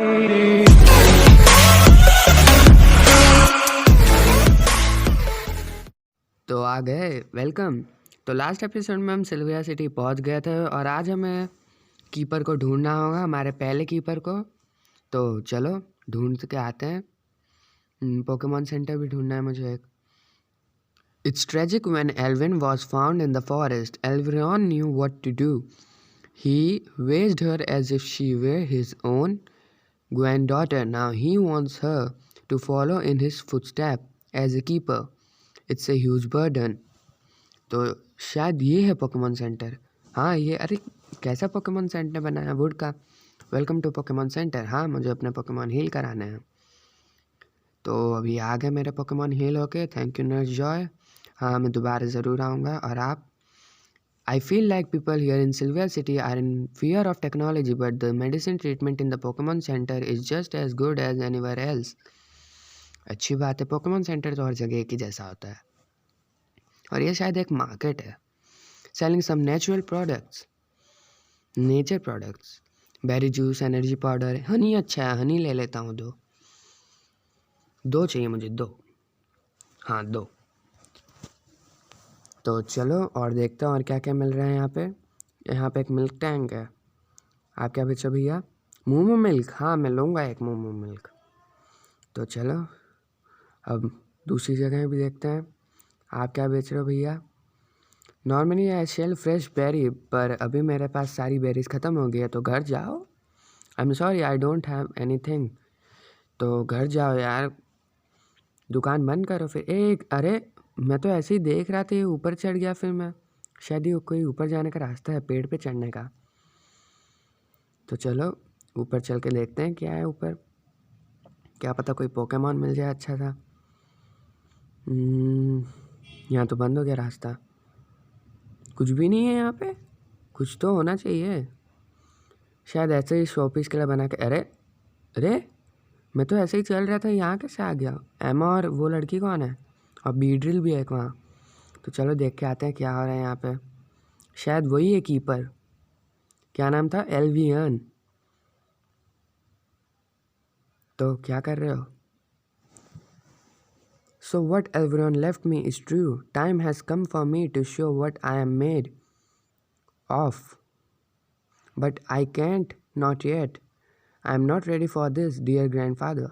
तो आ गए वेलकम। तो लास्ट एपिसोड में हम सिल्विया सिटी पहुंच गए थे और आज हमें कीपर को ढूंढना होगा, हमारे पहले कीपर को। तो चलो ढूंढ के आते हैं। पोकेमॉन सेंटर भी ढूंढना है मुझे एक। It's tragic when Elvin was found in the forest. Elviron knew what to do. He raised her as if she were his own granddaughter. Now he wants her to follow in his footsteps as a keeper. It's a huge burden. तो शायद ये है Pokemon center. हाँ ये, अरे कैसा Pokemon center बनाया wood का। Welcome to Pokemon center. हाँ मुझे अपने पोकेमॉन हील कराने हैं। तो अभी आ गए मेरे पोकेमॉन हील होके। Thank you nurse Joy. हाँ मैं दोबारा ज़रूर आऊँगा। और आप? I feel like people here in Silvia city are in fear of technology but the medicine treatment in the Pokemon center is just as good as anywhere else. अच्छी बात है, पोकेमॉन सेंटर तो हर जगह एक ही जैसा होता है। और ये शायद एक मार्केट है selling some natural products, nature products, berry juice, energy powder, honey. अच्छा है, हनी ले लेता हूँ। दो चाहिए मुझे, दो। हाँ 2। तो चलो और देखते हैं और क्या क्या मिल रहा है यहाँ पे। यहाँ पे एक मिल्क टैंक है। आप क्या बेचो भैया? मोमो मिल्क। हाँ मैं लूँगा एक मोमो मिल्क। तो चलो अब दूसरी जगह भी देखते हैं। आप क्या बेच रहे हो भैया? Normally I sell fresh berry, पर अभी मेरे पास सारी बेरीज ख़त्म हो गई है, तो घर जाओ। I am sorry I don't have anything. तो घर जाओ यार, दुकान बंद करो फिर। एक अरे मैं तो ऐसे ही देख रहा था, ये ऊपर चढ़ गया। फिर मैं शायद ये कोई ऊपर जाने का रास्ता है, पेड़ पे चढ़ने का। तो चलो ऊपर चल के देखते हैं क्या है ऊपर। क्या पता कोई पोकेमॉन मिल जाए अच्छा सा। यहाँ तो बंद हो गया रास्ता, कुछ भी नहीं है यहाँ पे। कुछ तो होना चाहिए, शायद ऐसे ही शोपीस के लिए बना के। अरे अरे मैं तो ऐसे ही चल रहा था, यहाँ कैसे आ गया? एमा और वो लड़की कौन है? और बीड्रिल भी है एक वहाँ। तो चलो देख के आते हैं क्या हो रहा है यहाँ पे। शायद वही है कीपर। क्या नाम था? एल्वियन। तो क्या कर रहे हो? So what everyone left me is true. Time has come for me to show what I am made of. But I can't, not yet. I am not ready for this, dear grandfather.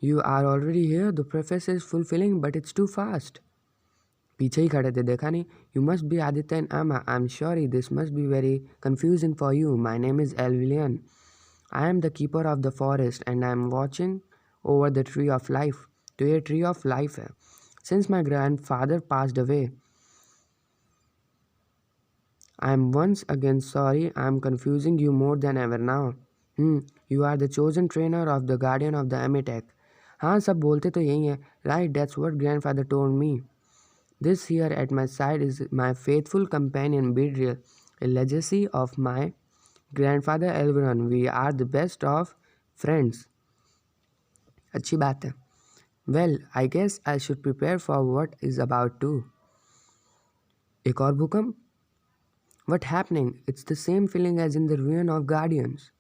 You are already here. The process is fulfilling, but it's too fast. पीछे ही खड़े थे, देखा नहीं? You must be Aditya and Amma. I'm sorry, this must be very confusing for you. My name is Elvilian. I am the keeper of the forest and I am watching over the tree of life. तो ये tree of life है. Since my grandfather passed away, I am once again sorry. I am confusing you more than ever now. You are the chosen trainer of the guardian of the Amitech. हाँ सब बोलते तो यही है. Right, that's what grandfather told me. This here at my side is my faithful companion Beedrill, a legacy of my grandfather Elveron. We are the best of friends. अच्छी बात है. Well, I guess I should prepare for what is about to. एक और भूकंप? What happening? It's the same feeling as in the ruin of Guardians.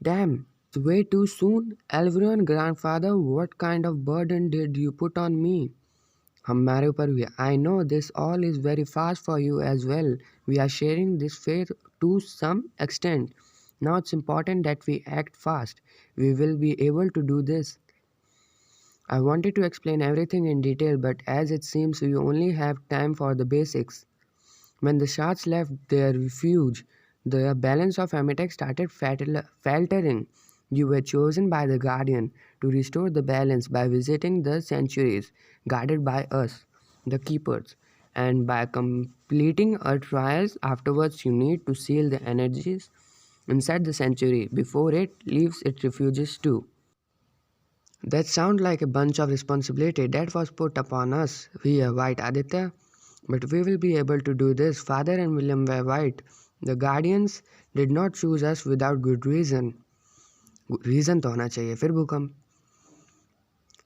Damn, it's way too soon. Elveron, grandfather, what kind of burden did you put on me? हमारे ऊपर भी. I know this all is very fast for you as well. We are sharing this fate to some extent. Now it's important that we act fast. We will be able to do this. I wanted to explain everything in detail, but as it seems we only have time for the basics. When the sharks left their refuge, the balance of Amitech started faltering. You were chosen by the Guardian to restore the balance by visiting the sanctuaries guarded by us, the Keepers, and by completing our trials. Afterwards, you need to seal the energies inside the sanctuary before it leaves its refuges too. That sounds like a bunch of responsibility that was put upon us. We are white, Aditya, but we will be able to do this. Father and William were white. The Guardians did not choose us without good reason. Reason तो होना चाहिए. फिर भूकंप.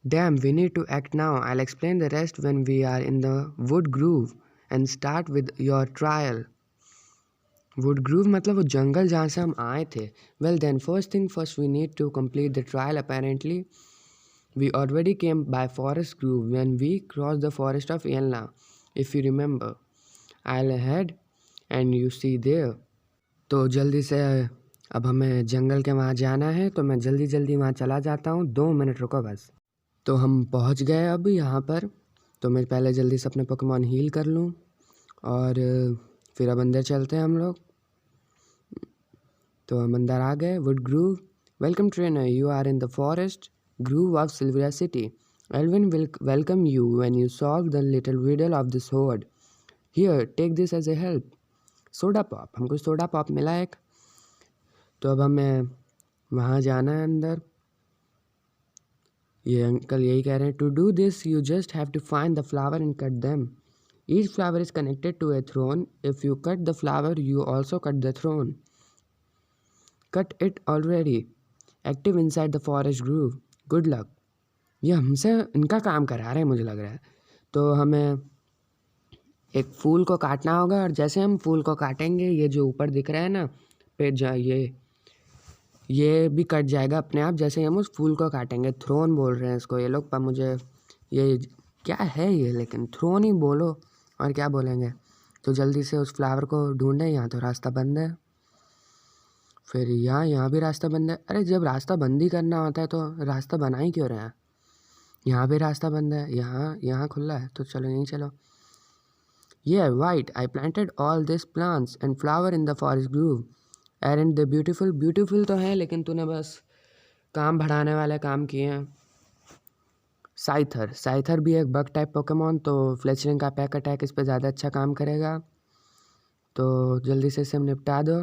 Damn, we need to act now. I'll explain the rest when we are in the wood groove and start with your trial. Wood grove मतलब वो जंगल जहाँ से हम आए थे। Well then first thing first we need to complete the trial apparently we already came by forest grove when we cross the forest of Yelna if you remember I head and you see there. तो जल्दी से अब हमें जंगल के वहाँ जाना है तो मैं जल्दी जल्दी वहाँ चला जाता हूँ, 2 मिनट रुको बस। तो हम पहुँच गए अब यहाँ पर। तो मैं पहले जल्दी से अपने पोकेमॉन हील कर लूँ और फिर अब अंदर चलते हैं हम लोग। तो हम अंदर आ गए। Wood grove welcome trainer, you are in the forest grove of Silvaria city. Elvin will welcome you when you solve the little riddle of this hoard. Here take this as a help. Soda pop, हमको soda pop मिला एक। तो अब हमें वहाँ जाना है अंदर। ये अंकल यही कह रहे हैं, to do this you just have to find the flower and cut them. Each flower is connected to a throne, if you cut the flower you also cut the throne. Cut it already active inside the forest grove, good luck. ये हमसे इनका काम करा रहे हैं मुझे लग रहा है। तो हमें एक फूल को काटना होगा और जैसे हम फूल को काटेंगे ये जो ऊपर दिख रहा है ना पे ये भी कट जाएगा अपने आप जैसे हम उस फूल को काटेंगे। थ्रोन बोल रहे हैं इसको ये लोग, पर मुझे ये क्या है ये, लेकिन थ्रोन ही बोलो और क्या बोलेंगे। तो जल्दी से उस फ्लावर को ढूंढें। यहाँ तो रास्ता बंद है, फिर यहाँ भी रास्ता बंद है। अरे जब रास्ता बंद ही करना होता है तो रास्ता बना ही क्यों रहे हैं। यहाँ भी रास्ता बंद है, यहाँ खुला है, तो चलो यहीं चलो। Yeah, right. I planted all these plants and flower in the forest grove. Aren't they beautiful? Beautiful तो है, लेकिन तूने बस काम बढ़ाने वाले काम किए हैं। साइथर भी एक बग टाइप पोकेमॉन, तो फ्लेचरिंग का पैक अटैक इस पर ज़्यादा अच्छा काम करेगा। तो जल्दी से इसे हम निपटा दो।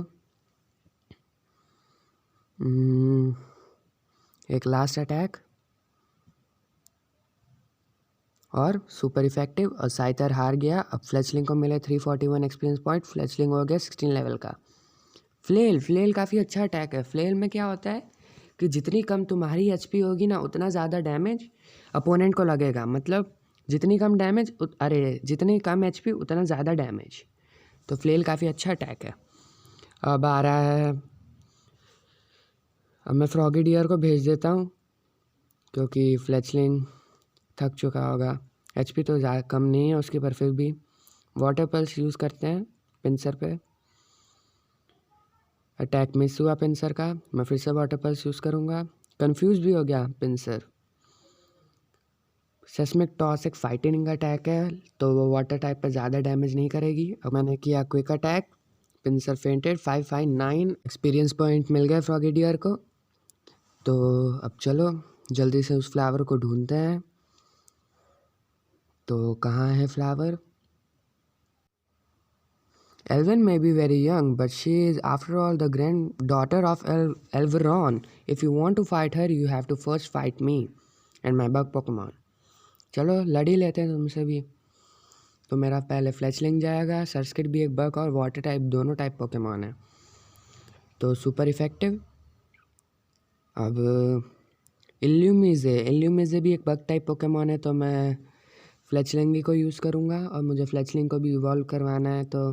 एक लास्ट अटैक और सुपर इफेक्टिव, और साइथर हार गया। अब फ्लेचलिंग को मिले 341 एक्सपीरियंस पॉइंट। फ्लेचलिंग हो गया 16 लेवल का। फ्लेल काफ़ी अच्छा अटैक है। फ्लेल में क्या होता है कि जितनी कम तुम्हारी एचपी होगी ना उतना ज़्यादा डैमेज अपोनेंट को लगेगा। मतलब जितनी कम डैमेज जितनी कम एचपी उतना ज़्यादा डैमेज। तो फ्लेल काफ़ी अच्छा अटैक है। अब आ रहा है, अब मैं फ्रॉगीडियर को भेज देता हूँ क्योंकि फ्लेचलिंग थक चुका होगा। एचपी तो ज़्यादा कम नहीं है उसकी, पर फिर भी वाटर पल्स यूज़ करते हैं पिंसर पे। अटैक मिस हुआ पिंसर का, मैं फिर से वाटर पल्स यूज़ करूँगा। कंफ्यूज भी हो गया पिंसर। सेस्मिक टॉस एक फाइटिंग अटैक है तो वो वाटर टाइप पर ज़्यादा डैमेज नहीं करेगी। अब मैंने किया quick attack, pincer fainted. 559 experience point मिल गए फ्रॉगीडियर को। तो अब चलो जल्दी से उस फ्लावर को ढूंढते हैं। तो कहाँ है flower? Elven may be very young, but she is after all the granddaughter of Elveron. If you want to fight her, you have to first fight me and my bug Pokemon. चलो लड़ ही लेते हैं तुमसे भी। तो मेरा पहले फ्लेचलिंग जाएगा। सर्स्किट भी एक बग और वाटर टाइप दोनों टाइप पोकेमॉन है, तो सुपर इफेक्टिव। अब इल्यूमिजे भी एक बग टाइप पोकेमॉन है, तो मैं फ्लेचलिंग को यूज़ करूँगा और मुझे फ्लेचलिंग को भी इवॉल्व करवाना है। तो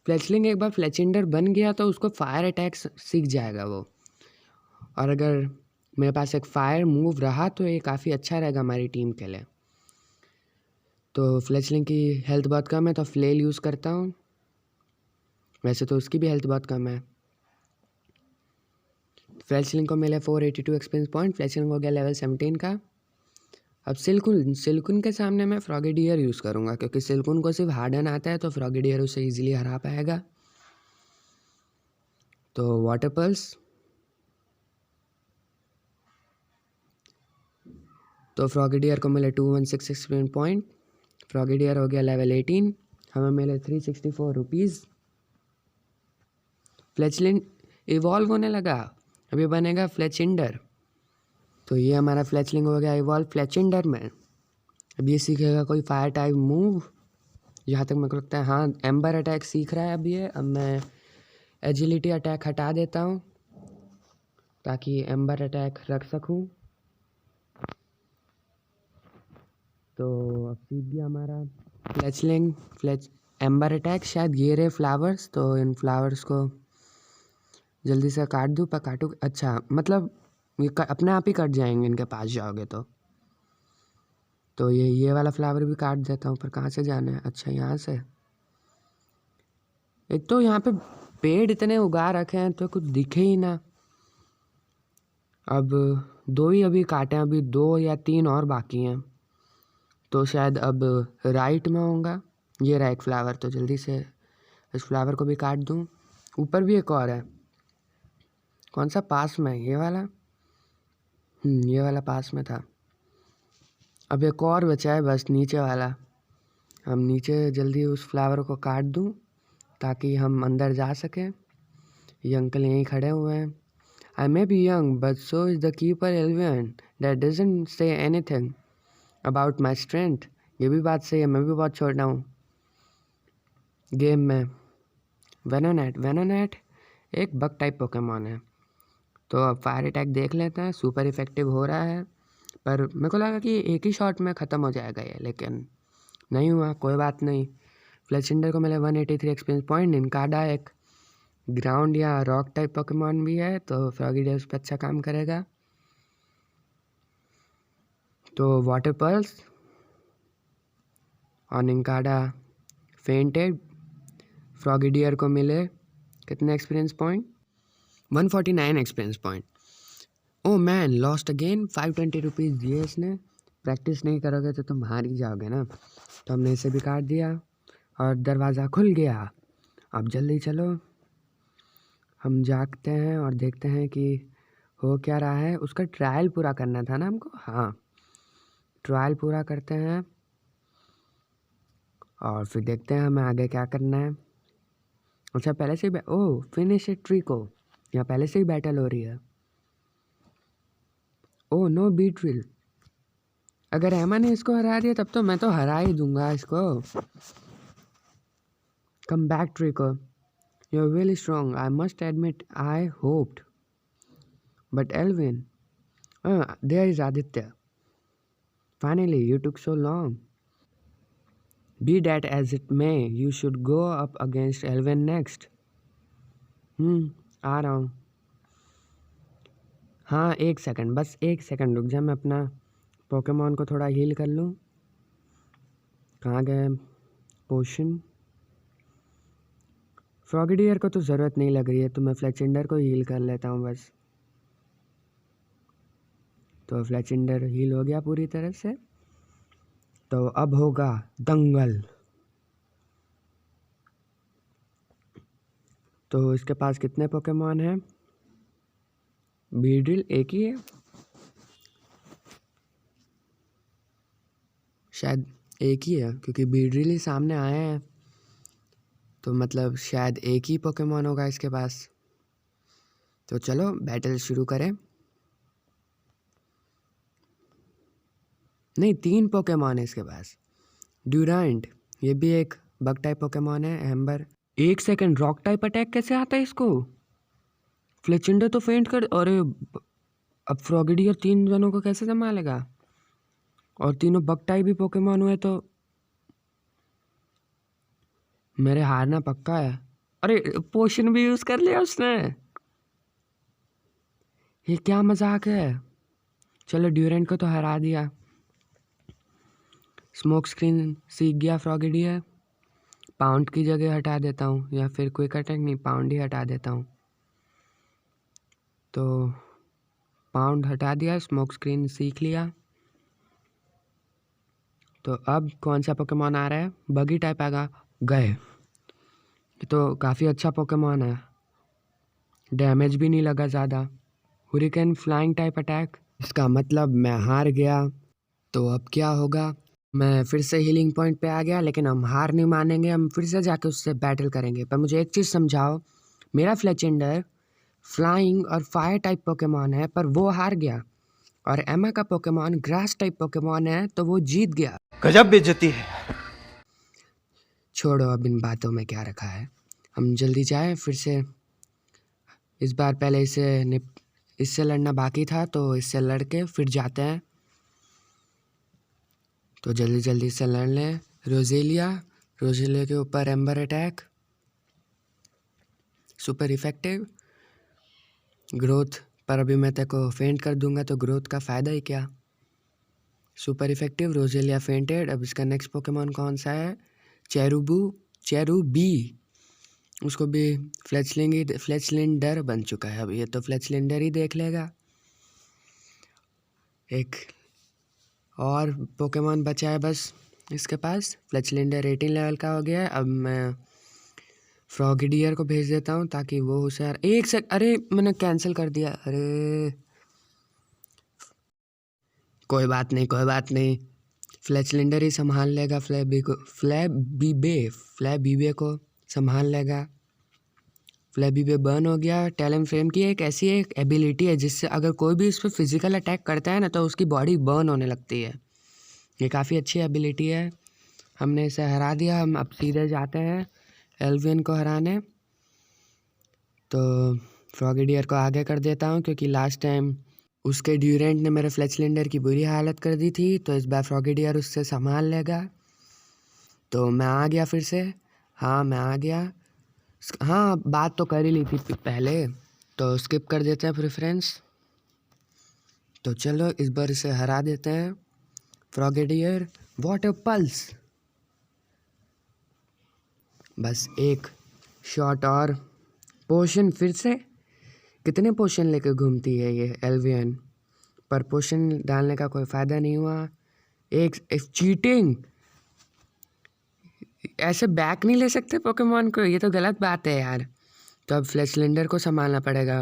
फ्लेचलिंग एक बार फ्लेचिंडर बन गया तो उसको फायर अटैक सीख जाएगा वो, और अगर मेरे पास एक फायर मूव रहा तो ये काफ़ी अच्छा रहेगा हमारी टीम के लिए। तो फ्लेचलिंग की हेल्थ बहुत कम है तो फ्लेल यूज़ करता हूँ। वैसे तो उसकी भी हेल्थ बहुत कम है। फ्लेचलिंग को मिले 482 एक्सपीरियंस पॉइंट। फ्लेचलिंग हो गया लेवल 17 का। अब सिल्कुन के सामने मैं फ्रॉगीडियर यूज़ करूँगा क्योंकि सिल्कुन को सिर्फ हार्डन आता है, तो फ्रॉगीडियर उसे ईजिली हरा पाएगा। तो वाटर पल्स, तो फ्रॉगीडियर को मिले 216 एक्सपीरियंस पॉइंट। फ्रॉगीडियर हो गया लेवल 18। हमें मिले 364 रुपीज़। फ्लेचलिन इवॉल्व होने लगा, अभी बनेगा फ्लेचिंडर। तो ये हमारा फ्लेचलिंग हो गया इवॉल्व फ्लेचिंडर में। अब ये सीखेगा कोई फायर टाइप मूव, जहाँ तक मेरे को लगता है। हाँ, एम्बर अटैक सीख रहा है अब ये। अब मैं एजिलिटी अटैक हटा देता हूँ ताकि एम्बर अटैक रख सकूँ। तो अब सीख गया हमारा फ्लेचलिंग एम्बर अटैक, शायद ये रहे फ्लावर्स। तो इन फ्लावर्स को जल्दी से काट दूँ, पर काटूँ? अच्छा, मतलब ये अपने आप ही कट जाएंगे इनके पास जाओगे तो ये वाला फ्लावर भी काट देता हूँ। पर कहाँ से जाना है? अच्छा, यहाँ से। एक तो यहाँ पे पेड़ इतने उगा रखे हैं तो कुछ दिखे ही ना। अब 2 ही अभी काटे हैं, अभी 2 या 3 और बाकी हैं। तो शायद अब राइट में होगा। ये रहा एक फ्लावर, तो जल्दी से इस फ्लावर को भी काट दूँ। ऊपर भी एक और है। कौन सा पास में है? ये वाला? ये वाला पास में था। अब एक और बचा है बस, नीचे वाला। हम नीचे जल्दी उस फ्लावर को काट दूँ ताकि हम अंदर जा सकें। ये अंकल यहीं खड़े हुए हैं। I may be young, but so is the keeper Elvian. That doesn't say anything about my strength. ये भी बात सही है, मैं भी बहुत छोटा हूँ गेम में। वेनोनेट एक बग टाइप पोकेमॉन है। तो अब फायर अटैक देख लेते हैं, सुपर इफेक्टिव हो रहा है। पर मेरे को लगा कि एक ही शॉट में ख़त्म हो जाएगा ये, लेकिन नहीं हुआ। कोई बात नहीं। फ्लेचिंडर को मिले 183 एक्सपीरियंस पॉइंट। इनकाडा एक ग्राउंड या रॉक टाइप पोकेमॉन भी है, तो फ्रॉगीडियर उस पर अच्छा काम करेगा। तो वाटर पर्ल्स और निंकाडा फेंटेड। फ्रॉगीडियर को मिले कितने experience point? 149 experience point. Oh man, lost again. 520 rupees दिए इसने। प्रैक्टिस नहीं करोगे तो तुम हार ही जाओगे ना। तो हमने इसे भी काट दिया और दरवाज़ा खुल गया। अब जल्दी चलो, हम जागते हैं और देखते हैं कि हो क्या रहा है। उसका ट्रायल पूरा करना था ना हमको। हाँ, ट्रायल पूरा करते हैं और फिर देखते हैं हमें आगे क्या करना है। अच्छा, पहले से ही ओह, फिनिश ए ट्री को। यहाँ पहले से ही बैटल हो रही है। Oh no, Beedrill. अगर एमा ने इसको हरा दिया तब तो मैं तो हरा ही दूंगा इसको। कम बैक ट्री को। You are really strong, I must admit. I hoped, but Alvin, there is Aditya. Finally, you took so long. Be that as it may, you should go up against Elven next. आ रहा हूँ। हाँ, 1 second, बस 1 second रुक जा। मैं अपना Pokemon को थोड़ा हील कर लूँ। कहाँ गए पोशन? फ्रॉगीडियर को तो ज़रूरत नहीं लग रही है, तो मैं फ्लेचिंडर को हील कर लेता हूँ बस। तो फ्लेचिंडर हील हो गया पूरी तरह से। तो अब होगा दंगल। तो इसके पास कितने पोकेमॉन हैं? बीड्रिल एक ही है शायद। एक ही है क्योंकि बीड्रिल ही सामने आए हैं, तो मतलब शायद एक ही पोकेमॉन होगा इसके पास। तो चलो बैटल शुरू करें। नहीं, 3 पोकेमॉन है इसके पास। ड्यूरांट, ये भी एक बग टाइप पोकेमॉन है। Amber. 1 second, rock type attack कैसे आता है इसको? फ्लेचिंडर तो फेंट कर। अरे अब फ्रॉगीडियर 3 जनों को कैसे संभालेगा? और तीनों बग टाइप भी पोकेमॉन हुए तो मेरे हारना पक्का है। अरे पोशन भी यूज़ कर लिया उसने। ये क्या मजाक है? चलो, ड्यूरेंट को तो हरा दिया। स्मोक स्क्रीन सीख गया फ्रॉगीडियर। पाउंड की जगह हटा देता हूँ, या फिर क्विक अटैक नहीं, पाउंड ही हटा देता हूँ। तो पाउंड हटा दिया, स्मोक स्क्रीन सीख लिया। तो अब कौन सा पोकेमॉन आ रहा है? बगी टाइप आएगा। गए। ये तो काफ़ी अच्छा पोकेमॉन है, डैमेज भी नहीं लगा ज़्यादा। Hurricane flying type attack. इसका मतलब मैं हार गया। तो अब क्या होगा? मैं फिर से हीलिंग पॉइंट पे आ गया, लेकिन हम हार नहीं मानेंगे। हम फिर से जाके उससे बैटल करेंगे। पर मुझे एक चीज़ समझाओ, मेरा फ्लेचेंडर फ्लाइंग और फायर टाइप पोकेमॉन है पर वो हार गया, और एमा का पोकेमॉन ग्रास टाइप पोकेमॉन है तो वो जीत गया। गजब बेइज्जती है। छोड़ो, अब इन बातों में क्या रखा है। हम जल्दी जाएं फिर से। इस बार पहले इससे लड़ना बाकी था, तो इससे लड़ के फिर जाते हैं। तो जल्दी जल्दी से लड़ लें। रोजेलिया के ऊपर amber attack, super effective growth, पर अभी मैं तेरे को फेंट कर दूंगा तो ग्रोथ का फ़ायदा ही क्या। Super effective Roselia fainted. अब इसका नेक्स्ट पोकेमॉन कौन सा है? चेरुबी। उसको भी फ्लेचलिंडर बन चुका है, अब ये तो फ्लेचलिंडर ही देख लेगा। एक और पोकेमॉन बचा है बस इसके पास, फ्लेचलिंडर 18 लेवल का हो गया है। अब मैं फ्रॉगिडियर को भेज देता हूँ ताकि वो होशियार। अरे मैंने कैंसिल कर दिया, अरे कोई बात नहीं, कोई बात नहीं, फ्लेचलिंडर ही संभाल लेगा। फ्लैबीबे को संभाल लेगा। फ्लैबीबे बर्न हो गया। टैलेंट फ्लेम की एक ऐसी एक एबिलिटी है जिससे अगर कोई भी इस पर फिजिकल अटैक करता है ना तो उसकी बॉडी बर्न होने लगती है। ये काफ़ी अच्छी एबिलिटी है। हमने इसे हरा दिया। हम अब सीधे जाते हैं एल्वियन को हराने। तो फ्रॉगिडियर को आगे कर देता हूँ क्योंकि लास्ट टाइम उसके ड्यूरेंट ने मेरे फ्लेचलिंडर की बुरी हालत कर दी थी, तो इस बार फ्रॉगिडियर उससे संभाल लेगा। तो मैं आ गया फिर से। हाँ मैं आ गया। हाँ बात तो कर ही ली थी पहले, तो स्किप कर देते हैं प्रेफरेंस। तो चलो इस बार इसे हरा देते हैं। फ्रॉगिडियर वाटर पल्स, बस एक शॉट और। पोशन फिर से, कितने पोशन लेकर घूमती है ये एल्वियन, पर पोशन डालने का कोई फ़ायदा नहीं हुआ। एक चीटिंग, ऐसे बैक नहीं ले सकते पोकेमॉन को, ये तो गलत बात है यार। तो अब फ्लेचलिंडर को संभालना पड़ेगा,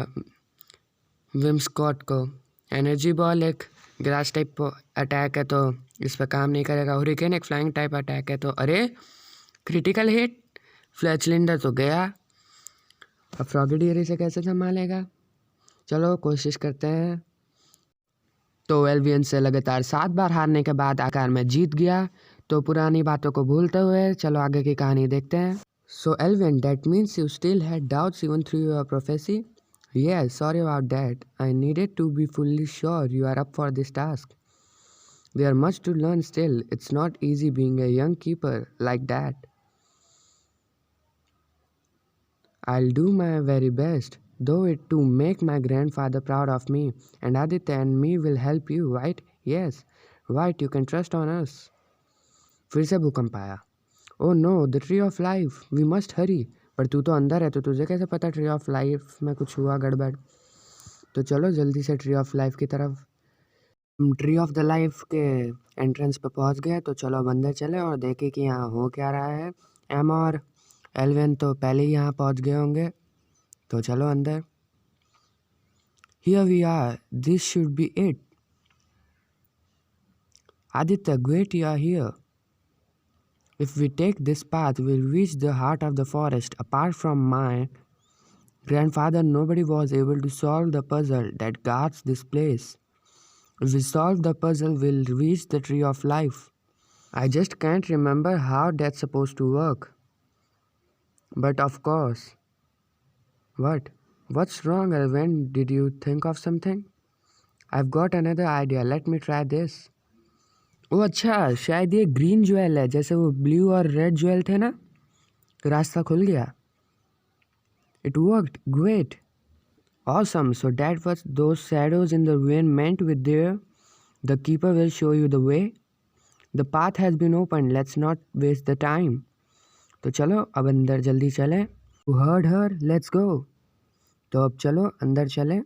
विमस्कॉट को। एनर्जी बॉल एक ग्रास टाइप अटैक है तो इस पर काम नहीं करेगा। हुरिकेन एक फ्लाइंग टाइप अटैक है तो अरे क्रिटिकल हिट, फ्लेचलिंडर तो गया। अब फ्रॉगिडियर इसे कैसे संभालेगा, चलो कोशिश करते हैं। तो एल्वियन से लगातार 7 बार हारने के बाद आखिर में जीत गया। तो पुरानी बातों को भूलते हुए चलो आगे की कहानी देखते हैं। So Elvian, that means you still had doubts even through your prophecy? Yes, sorry about that. I needed to be fully sure you are up for this task. There much to learn still. It's not easy being a young keeper like that. I'll do my very best, though it to make my grandfather proud of me. And Aditya and me will help you, right? Yes, right, you can trust on us. फिर से भूकंप आया। Oh no, the tree of life, we must hurry. पर तू तो अंदर है तो तुझे कैसे पता ट्री ऑफ लाइफ में कुछ हुआ गड़बड़। तो चलो जल्दी से ट्री ऑफ लाइफ की तरफ। हम ट्री ऑफ द लाइफ के एंट्रेंस पे पहुंच गए, तो चलो अब अंदर चले और देखें कि यहाँ हो क्या रहा है। एम और एल्विन तो पहले ही यहाँ पहुंच गए होंगे, तो चलो अंदर। Here we are, this should be it. Aditya, great you are here. If we take this path, we'll reach the heart of the forest. Apart from my grandfather, nobody was able to solve the puzzle that guards this place. If we solve the puzzle, we'll reach the tree of life. I just can't remember how that's supposed to work. But of course. What? What's wrong, Alvin? Did you think of something? I've got another idea. Let me try this. ओ अच्छा, शायद ये green jewel है, जैसे वो blue और red jewel थे ना। रास्ता खुल गया। It worked great, awesome. So that was those shadows in the rain meant with there the keeper will show you the way. The path has been open, let's not waste the time. तो चलो अब अंदर जल्दी चलें। Heard her, let's go. तो अब चलो अंदर चलें,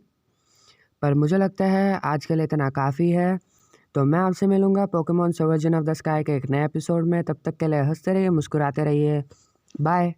पर मुझे लगता है आज के लिए इतना काफ़ी है। तो मैं आपसे मिलूंगा Pokemon surgeon of the sky के एक नए एपिसोड में। तब तक के लिए हंसते रहिए, मुस्कुराते रहिए। बाय।